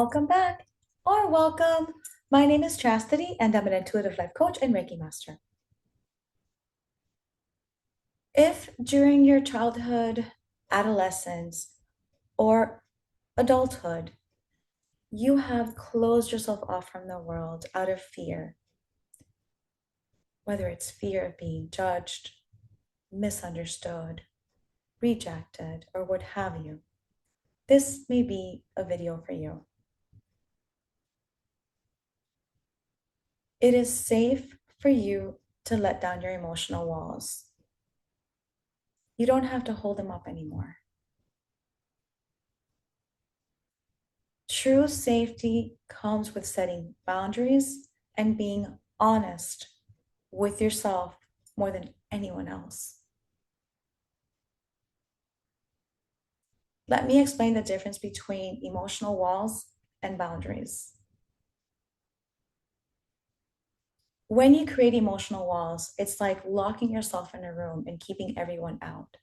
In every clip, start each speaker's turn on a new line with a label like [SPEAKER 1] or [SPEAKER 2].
[SPEAKER 1] Welcome back or welcome. My name is Chastity and I'm an intuitive life coach and Reiki master. If during your childhood, adolescence, or adulthood, you have closed yourself off from the world out of fear, whether it's fear of being judged, misunderstood, rejected, or what have you, this may be a video for you. It is safe for you to let down your emotional walls. You don't have to hold them up anymore. True safety comes with setting boundaries and being honest with yourself more than anyone else. Let me explain the difference between emotional walls and boundaries. When you create emotional walls, it's like locking yourself in a room and keeping everyone out.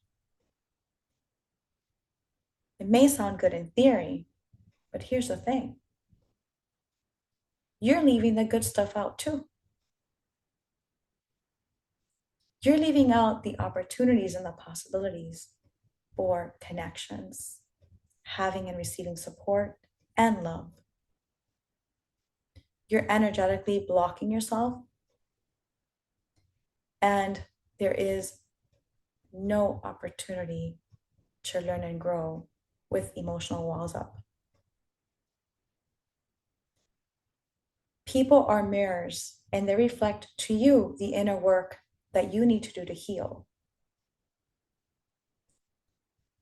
[SPEAKER 1] It may sound good in theory, but here's the thing. You're leaving the good stuff out too. You're leaving out the opportunities and the possibilities for connections, having and receiving support and love. You're energetically blocking yourself, and there is no opportunity to learn and grow with emotional walls up. People are mirrors, and they reflect to you the inner work that you need to do to heal.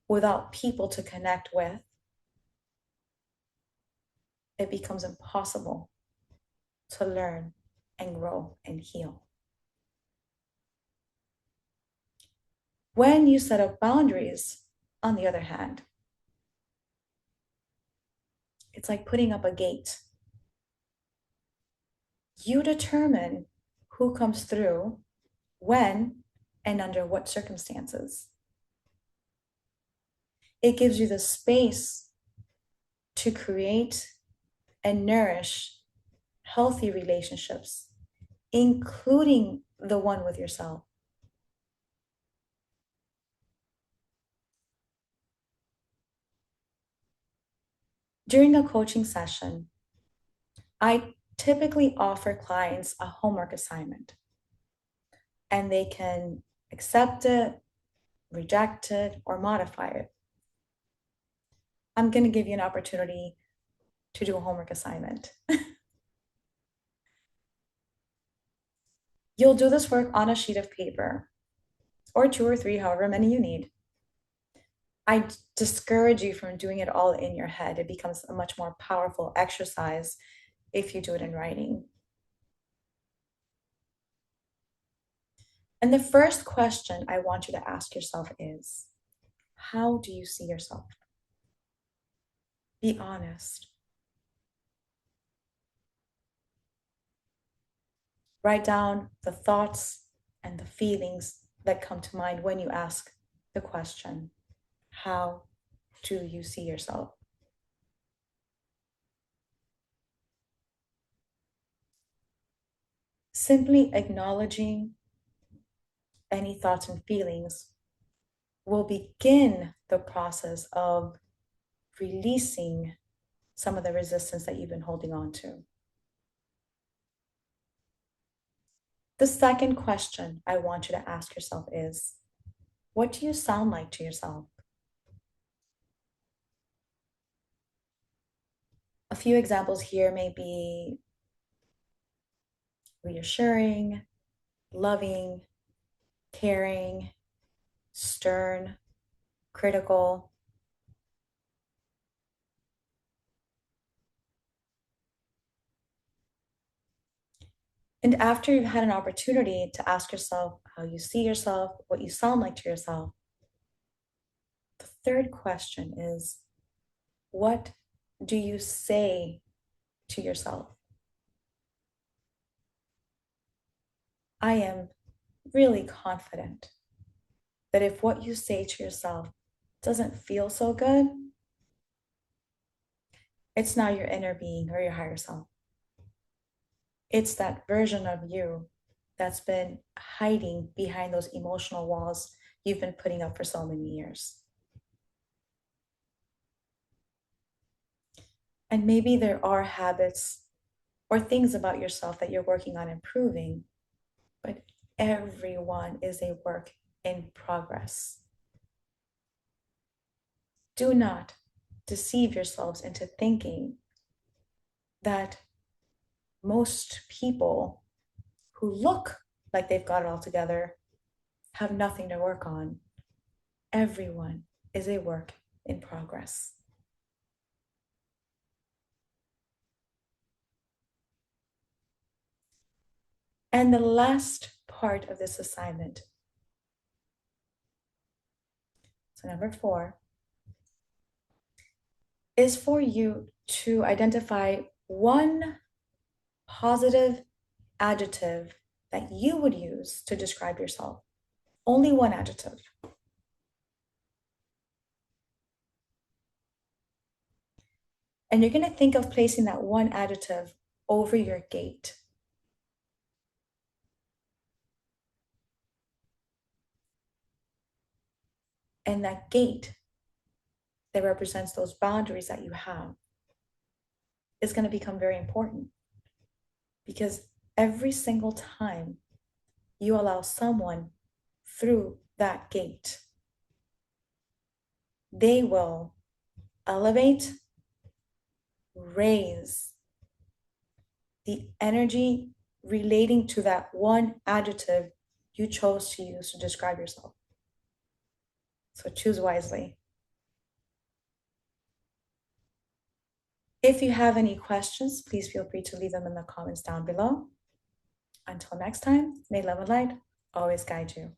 [SPEAKER 1] Without people to connect with, it becomes impossible to learn and grow and heal. When you set up boundaries, on the other hand, it's like putting up a gate. You determine who comes through, when, and under what circumstances. It gives you the space to create and nourish healthy relationships, including the one with yourself. During a coaching session, I typically offer clients a homework assignment, and they can accept it, reject it, or modify it. I'm going to give you an opportunity to do a homework assignment. You'll do this work on a sheet of paper, or two or three, however many you need. I discourage you from doing it all in your head. It becomes a much more powerful exercise if you do it in writing. And the first question I want you to ask yourself is, how do you see yourself? Be honest. Write down the thoughts and the feelings that come to mind when you ask the question, how do you see yourself? Simply acknowledging any thoughts and feelings will begin the process of releasing some of the resistance that you've been holding on to. The second question I want you to ask yourself is, what do you sound like to yourself? A few examples here may be reassuring, loving, caring, stern, critical. And after you've had an opportunity to ask yourself how you see yourself, what you sound like to yourself, the third question is, what do you say to yourself? I am really confident that if what you say to yourself doesn't feel so good, It's not your inner being or your higher self. It's that version of you that's been hiding behind those emotional walls you've been putting up for so many years. And maybe there are habits or things about yourself that you're working on improving, but everyone is a work in progress. Do not deceive yourselves into thinking that most people who look like they've got it all together have nothing to work on. Everyone is a work in progress. And the last part of this assignment, so number 4, is for you to identify one positive adjective that you would use to describe yourself. Only one adjective. And you're going to think of placing that one adjective over your gate. And that gate that represents those boundaries that you have is going to become very important, because every single time you allow someone through that gate, they will elevate, raise the energy relating to that one adjective you chose to use to describe yourself. So choose wisely. If you have any questions, please feel free to leave them in the comments down below. Until next time, may love and light always guide you.